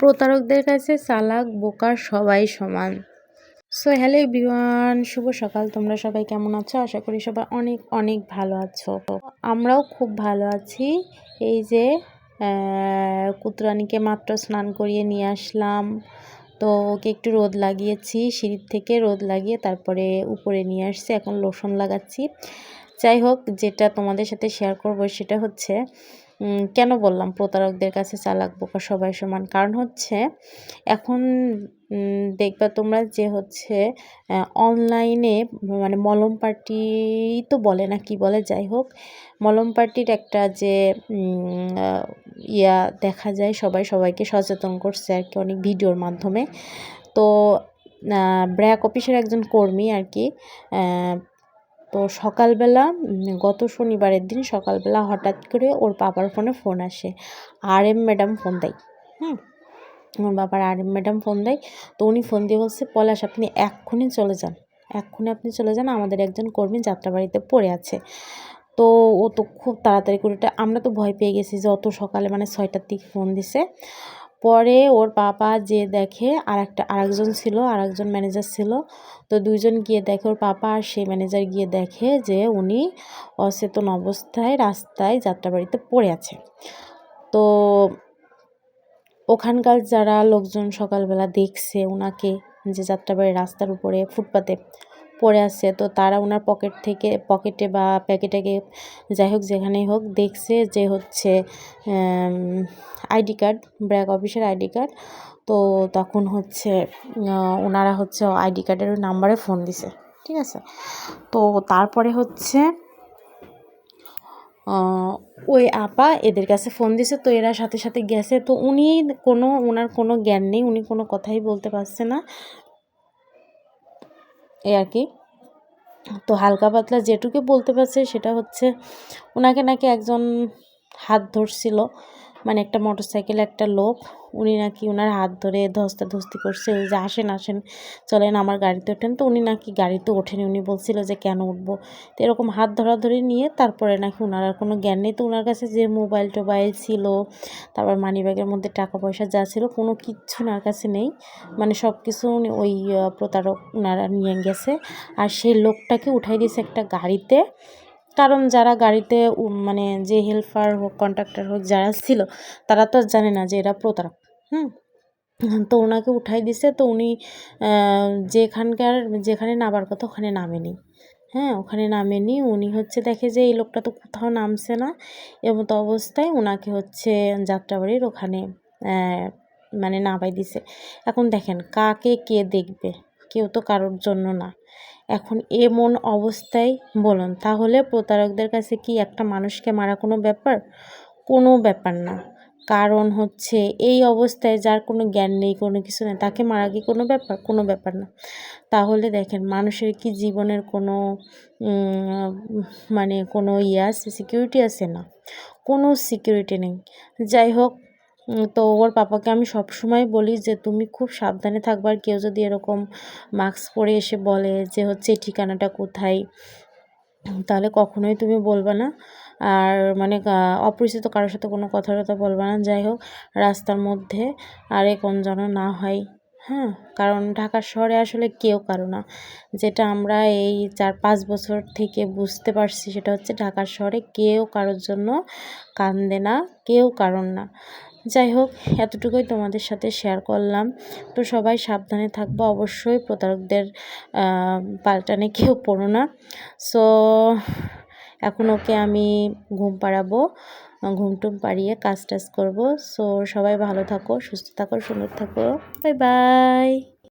প্রতারকদের কাছে চালাক বোকা সবাই সমান। সো হ্যালো এভরিওয়ান, শুভ সকাল। তোমরা সবাই কেমন আছো? আশা করি সবাই অনেক অনেক ভালো আছো। আমরাও খুব ভালো আছি। এই যে কুতরানিকে মাত্র স্নান করিয়ে নিয়ে আসলাম, তো ওকে একটু রোদ লাগিয়েছি, সিঁড়ির থেকে রোদ লাগিয়ে তারপরে উপরে নিয়ে আসছি। এখন লোশন লাগাচ্ছি। যাই হোক, যেটা তোমাদের সাথে শেয়ার করব সেটা হচ্ছে কেন বললাম প্রতারকদের কাছে চালাক বোকা সবাই সমান। কারণ হচ্ছে এখন দেখবা তোমরা যে হচ্ছে অনলাইনে মানে মলম পার্টি তো বলে না, কি বলে, যাই হোক মলম পার্টির একটা যে দেখা যায়, সবাই সবাইকে সচেতন করছে আর কি অনেক ভিডিওর মাধ্যমে। তো ব্র্যাক অফিসের একজন কর্মী আর কি, তো সকালবেলা গত শনিবারের দিন সকালবেলা হঠাৎ করে ওর বাবার ফোনে ফোন আসে। RM ম্যাডাম ফোন দেয়। ওর বাবার RM ম্যাডাম ফোন দেয়। তো উনি ফোন দিয়ে বলছে, পলাশ আপনি এক্ষুনি চলে যান, আপনি চলে যান, আমাদের একজন কর্মী যাত্রাবাড়িতে পড়ে আছে। তো ও তো খুব তাড়াতাড়ি করে, আমরা তো ভয় পেয়ে গেছি যে অত সকালে, মানে 6টার দিকে ফোন দিছে। পরে ওর বাবা যে দেখে আরেকজন ছিল, আরেকজন ম্যানেজার ছিল, তো দুইজন গিয়ে দেখে, ওর পাপা আর সেই ম্যানেজার গিয়ে দেখে যে উনি অচেতন অবস্থায় রাস্তায় যাত্রাবাড়িতে পড়ে আছে। তো ওখানকার যারা লোকজন সকালবেলা দেখছে ওনাকে যে যাত্রাবাড়ির রাস্তার উপরে ফুটপাতে পড়ে আছে, তো তারা ওনার পকেটে বা প্যাকেটে, যাই হোক যেখানেই হোক, দেখছে যে হচ্ছে আইডি কার্ড, ব্র্যাক অফিসের আইডি কার্ড। তো তখন হচ্ছে ওনারা হচ্ছে আইডি কার্ডের ওই নাম্বারে ফোন দিছে, ঠিক আছে। তো তারপরে হচ্ছে ওই আপা এদের কাছে ফোন দিছে, তো এরা সাথে সাথে গেছে। তো ওনার কোনো জ্ঞান নেই, উনি কোনো কথাই বলতে পারছে না এই আর কি। তো হালকা পাতলা যেটুকু বলতে পারছে সেটা হচ্ছে ওনাকে নাকি একজন হাত ধরছিল, মানে একটা মোটরসাইকেলে একটা লোক, উনি নাকি ওনার হাত ধরে ধস্তাধস্তি করছে, ওই যে আসেন চলেন আমার গাড়িতে ওঠেন। তো উনি নাকি গাড়িতে ওঠেনি, উনি বলছিল যে কেন উঠবো। তো এরকম হাত ধরাধরি নিয়ে তারপরে নাকি ওনার আর কোনো জ্ঞান নেই। তো ওনার কাছে যে মোবাইল টোবাইল ছিল, তারপর মানিব্যাগের মধ্যে টাকা পয়সা যা ছিল, কোনো কিচ্ছু ওনার কাছে নেই, মানে সব কিছু ওই প্রতারক ওনারা নিয়ে গেছে। আর সেই লোকটাকে উঠাই দিয়েছে একটা গাড়িতে, কারণ যারা গাড়িতে মানে যে হেল্পার হোক কন্ট্রাক্টর হোক যারা ছিল, তারা তো জানে না যে এরা প্রতারক। তো ওনাকে উঠাই দিছে। তো উনি যেখানে নামার কথা ওখানে নামেনি। ওখানে নামেনি। উনি হচ্ছে দেখে যে এই লোকটা তো কোথাও নামছে না, এমতো অবস্থায় ওনাকে হচ্ছে যাত্রাবাড়ির ওখানে মানে নামাই দিছে। এখন দেখেন কাকে কে দেখবে, কেউ তো কারোর জন্য না। এখন এমন অবস্থায় বলুন, তাহলে প্রতারকদের কাছে কি একটা মানুষকে মারা কোনো ব্যাপার? কোনো ব্যাপার না। কারণ হচ্ছে এই অবস্থায় যার কোনো জ্ঞান নেই, কোনো কিছু নেই, তাকে মারা কি কোনো ব্যাপার? কোনো ব্যাপার না। তাহলে দেখেন মানুষের কি জীবনের কোনো মানে কোনো আছে, সিকিউরিটি আছে? না, কোনো সিকিউরিটি নেই। যাই হোক, তো ওর পাপাকে আমি সবসময় বলি যে তুমি খুব সাবধানে থাকবা। আর কেউ যদি এরকম মাস্ক পরে এসে বলে যে হচ্ছে ঠিকানাটা কোথায়, তাহলে কখনোই তুমি বলবা না। আর মানে অপরিচিত কারোর সাথে কোনো কথা বলবা না। যাই হোক, রাস্তার মধ্যে আর এরকম যেন না হয়। কারণ ঢাকা শহরে আসলে কেউ কারো না। যেটা আমরা এই 4-5 বছর থেকে বুঝতে পারছি সেটা হচ্ছে ঢাকা শহরে কেউ কারোর জন্য কান্দে না, কেউ কারণ না। যাই হোক, এতটুকুই তোমাদের সাথে শেয়ার করলাম। তো সবাই সাবধানে থাকবো, অবশ্যই প্রতারকদের পাল্টানে কেউ পড়ো না। সো এখন ওকে আমি ঘুম পাড়াবো, ঘুম টুম পাড়িয়ে কাজ টাজ করবো। সো সবাই ভালো থাকো, সুস্থ থাকো, সুন্দর থাকো। Bye bye.